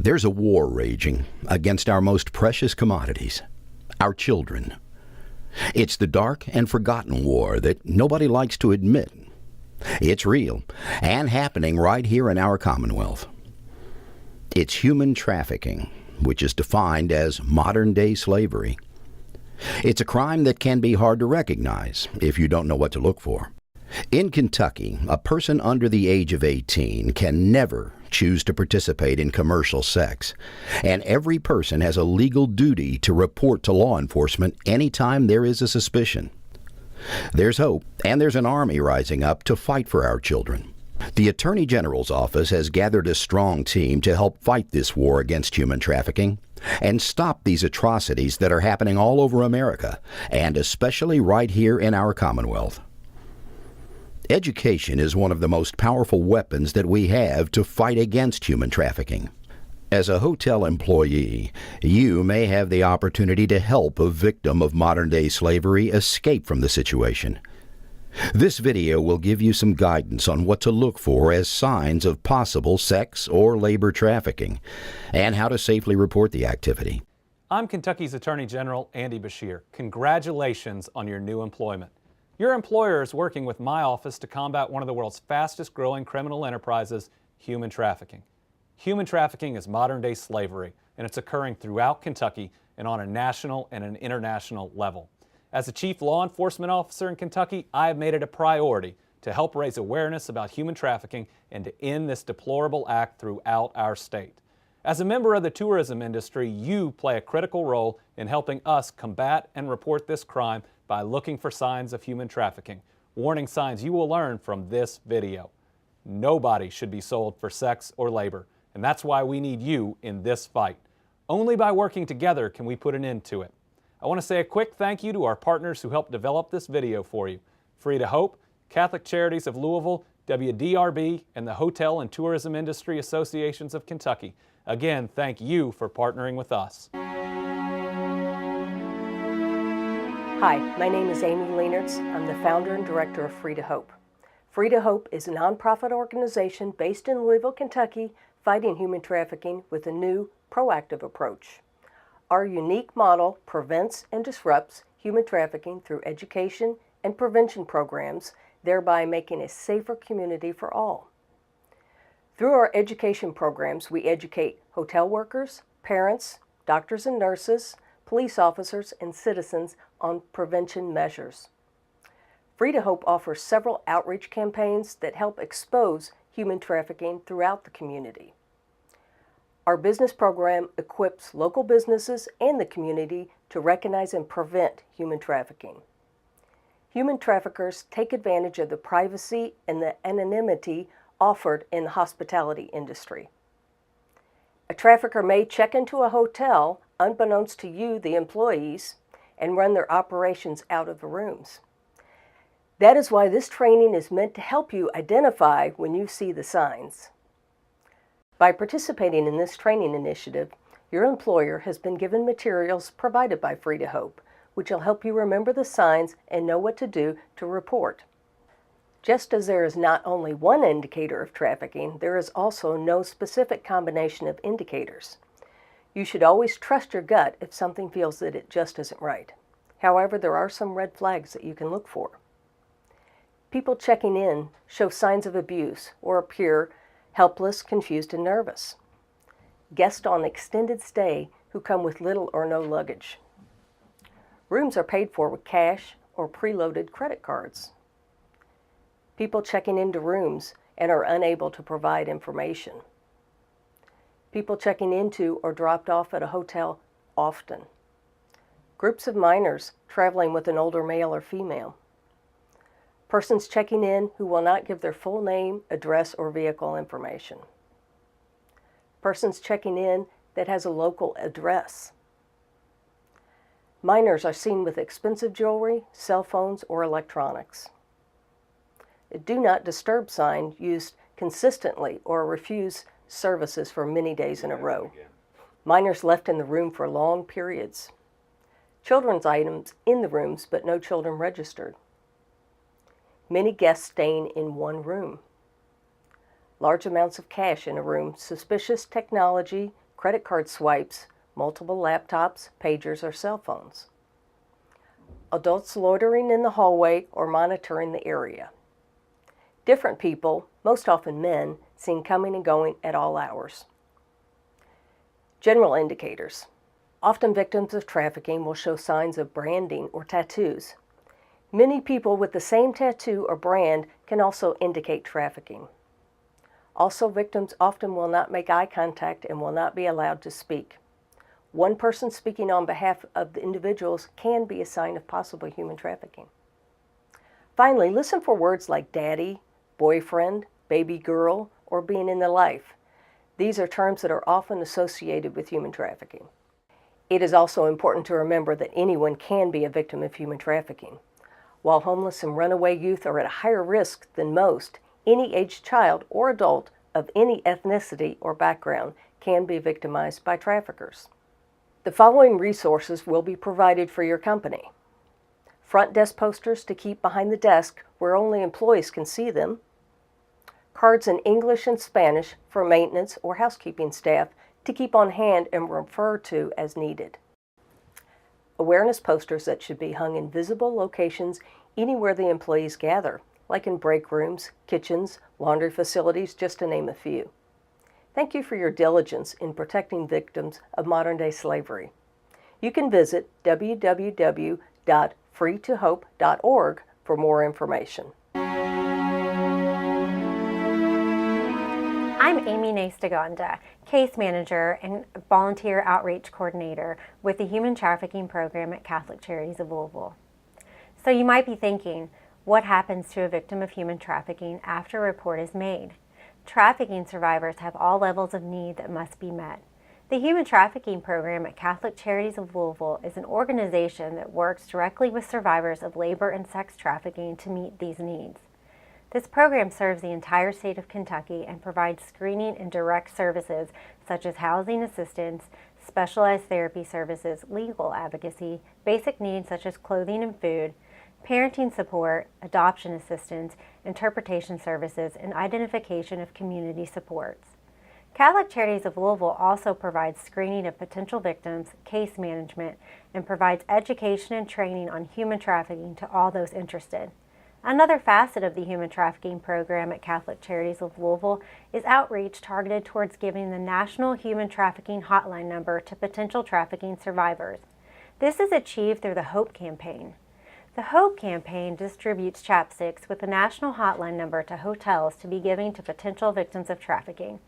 There's a war raging against our most precious commodities, our children. It's the dark and forgotten war that nobody likes to admit. It's real and happening right here in our Commonwealth. It's human trafficking, which is defined as modern-day slavery. It's a crime that can be hard to recognize if you don't know what to look for. In Kentucky, a person under the age of 18 can never choose to participate in commercial sex, and every person has a legal duty to report to law enforcement anytime there is a suspicion. There's hope, and there's an army rising up to fight for our children. The Attorney General's office has gathered a strong team to help fight this war against human trafficking and stop these atrocities that are happening all over America, and especially right here in our Commonwealth. Education is one of the most powerful weapons that we have to fight against human trafficking. As a hotel employee, you may have the opportunity to help a victim of modern-day slavery escape from the situation. This video will give you some guidance on what to look for as signs of possible sex or labor trafficking, and how to safely report the activity. I'm Kentucky's Attorney General Andy Beshear. Congratulations on your new employment. Your employer is working with my office to combat one of the world's fastest growing criminal enterprises, human trafficking. Human trafficking is modern-day slavery, and it's occurring throughout Kentucky and on a national and an international level. As a chief law enforcement officer in Kentucky, I have made it a priority to help raise awareness about human trafficking and to end this deplorable act throughout our state. As a member of the tourism industry, you play a critical role in helping us combat and report this crime by looking for signs of human trafficking, warning signs you will learn from this video. Nobody should be sold for sex or labor, and that's why we need you in this fight. Only by working together can we put an end to it. I want to say a quick thank you to our partners who helped develop this video for you: Free to Hope, Catholic Charities of Louisville, WDRB, and the Hotel and Tourism Industry Associations of Kentucky. Again, thank you for partnering with us. Hi, my name is Amy Leanertz. I'm the founder and director of Free to Hope. Free to Hope is a nonprofit organization based in Louisville, Kentucky, fighting human trafficking with a new, proactive approach. Our unique model prevents and disrupts human trafficking through education and prevention programs, thereby making a safer community for all. Through our education programs, we educate hotel workers, parents, doctors and nurses, police officers, and citizens on prevention measures. Free to Hope offers several outreach campaigns that help expose human trafficking throughout the community. Our business program equips local businesses and the community to recognize and prevent human trafficking. Human traffickers take advantage of the privacy and the anonymity offered in the hospitality industry. A trafficker may check into a hotel unbeknownst to you, the employees, and run their operations out of the rooms. That is why this training is meant to help you identify when you see the signs. By participating in this training initiative, your employer has been given materials provided by Free to Hope, which will help you remember the signs and know what to do to report. Just as there is not only one indicator of trafficking, there is also no specific combination of indicators. You should always trust your gut if something feels that it just isn't right. However, there are some red flags that you can look for. People checking in show signs of abuse or appear helpless, confused, and nervous. Guests on extended stay who come with little or no luggage. Rooms are paid for with cash or preloaded credit cards. People checking into rooms and are unable to provide information. People checking into or dropped off at a hotel often. Groups of minors traveling with an older male or female. Persons checking in who will not give their full name, address, or vehicle information. Persons checking in that has a local address. Minors are seen with expensive jewelry, cell phones, or electronics. A do not disturb sign used consistently or refuse services for many days in a row. Minors left in the room for long periods. Children's items in the rooms but no children registered. Many guests staying in one room. Large amounts of cash in a room, suspicious technology, credit card swipes, multiple laptops, pagers, or cell phones. Adults loitering in the hallway or monitoring the area. Different people, most often men, seen coming and going at all hours. General indicators. Often victims of trafficking will show signs of branding or tattoos. Many people with the same tattoo or brand can also indicate trafficking. Also, victims often will not make eye contact and will not be allowed to speak. One person speaking on behalf of the individuals can be a sign of possible human trafficking. Finally, listen for words like daddy, boyfriend, baby girl, or being in the life. These are terms that are often associated with human trafficking. It is also important to remember that anyone can be a victim of human trafficking. While homeless and runaway youth are at a higher risk than most, any aged child or adult of any ethnicity or background can be victimized by traffickers. The following resources will be provided for your company. Front desk posters to keep behind the desk where only employees can see them. Cards in English and Spanish for maintenance or housekeeping staff to keep on hand and refer to as needed. Awareness posters that should be hung in visible locations anywhere the employees gather, like in break rooms, kitchens, laundry facilities, just to name a few. Thank you for your diligence in protecting victims of modern-day slavery. You can visit www.freetohope.org for more information. I'm Amy Nastagonda, Case Manager and Volunteer Outreach Coordinator with the Human Trafficking Program at Catholic Charities of Louisville. So you might be thinking, what happens to a victim of human trafficking after a report is made? Trafficking survivors have all levels of need that must be met. The Human Trafficking Program at Catholic Charities of Louisville is an organization that works directly with survivors of labor and sex trafficking to meet these needs. This program serves the entire state of Kentucky and provides screening and direct services such as housing assistance, specialized therapy services, legal advocacy, basic needs such as clothing and food, parenting support, adoption assistance, interpretation services, and identification of community supports. Catholic Charities of Louisville also provides screening of potential victims, case management, and provides education and training on human trafficking to all those interested. Another facet of the Human Trafficking Program at Catholic Charities of Louisville is outreach targeted towards giving the National Human Trafficking Hotline number to potential trafficking survivors. This is achieved through the HOPE campaign. The HOPE campaign distributes chapsticks with the national hotline number to hotels to be given to potential victims of trafficking.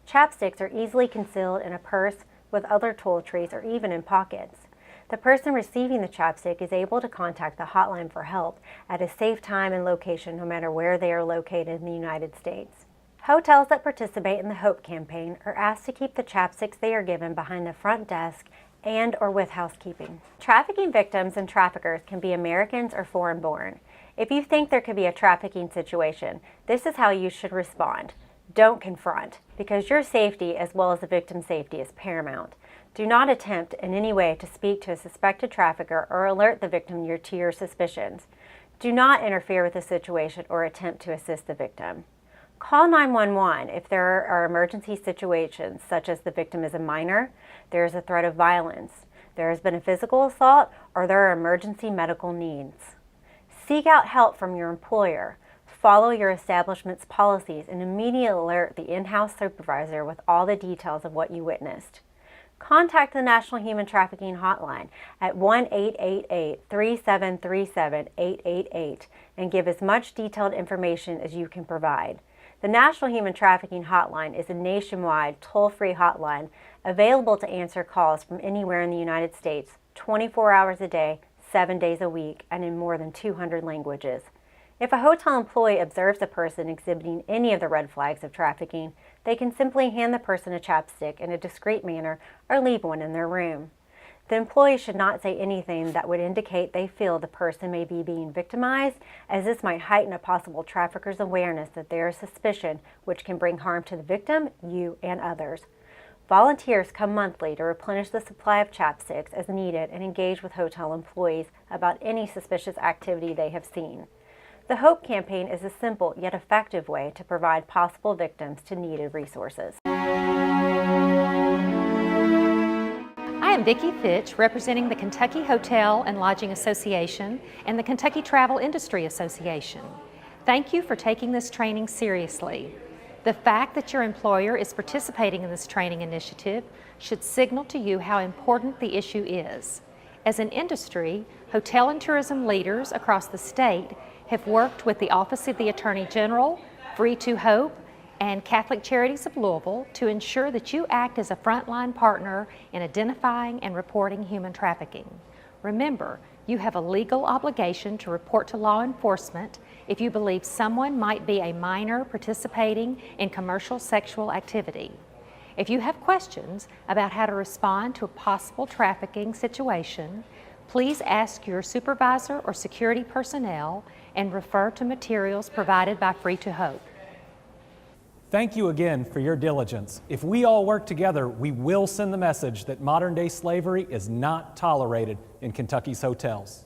Chapsticks are easily concealed in a purse with other toiletries or even in pockets. The person receiving the chapstick is able to contact the hotline for help at a safe time and location no matter where they are located in the United States. Hotels that participate in the HOPE campaign are asked to keep the chapsticks they are given behind the front desk and or with housekeeping. Trafficking victims and traffickers can be Americans or foreign-born. If you think there could be a trafficking situation, this is how you should respond. Don't confront, because your safety as well as the victim's safety is paramount. Do not attempt in any way to speak to a suspected trafficker or alert the victim to your suspicions. Do not interfere with the situation or attempt to assist the victim. Call 911 if there are emergency situations such as the victim is a minor, there is a threat of violence, there has been a physical assault, or there are emergency medical needs. Seek out help from your employer. Follow your establishment's policies and immediately alert the in-house supervisor with all the details of what you witnessed. Contact the National Human Trafficking Hotline at 1-888-3737-888 and give as much detailed information as you can provide. The National Human Trafficking Hotline is a nationwide, toll-free hotline available to answer calls from anywhere in the United States, 24 hours a day, 7 days a week, and in more than 200 languages. If a hotel employee observes a person exhibiting any of the red flags of trafficking, they can simply hand the person a chapstick in a discreet manner or leave one in their room. The employee should not say anything that would indicate they feel the person may be being victimized, as this might heighten a possible trafficker's awareness that there is suspicion, which can bring harm to the victim, you, and others. Volunteers come monthly to replenish the supply of chapsticks as needed and engage with hotel employees about any suspicious activity they have seen. The HOPE campaign is a simple yet effective way to provide possible victims to needed resources. am Vicki Fitch, representing the Kentucky Hotel and Lodging Association and the Kentucky Travel Industry Association. Thank you for taking this training seriously. The fact that your employer is participating in this training initiative should signal to you how important the issue is. As an industry, hotel and tourism leaders across the state have worked with the Office of the Attorney General, Free to Hope, and Catholic Charities of Louisville to ensure that you act as a frontline partner in identifying and reporting human trafficking. Remember, you have a legal obligation to report to law enforcement if you believe someone might be a minor participating in commercial sexual activity. If you have questions about how to respond to a possible trafficking situation, please ask your supervisor or security personnel and refer to materials provided by Free to Hope. Thank you again for your diligence. If we all work together, we will send the message that modern-day slavery is not tolerated in Kentucky's hotels.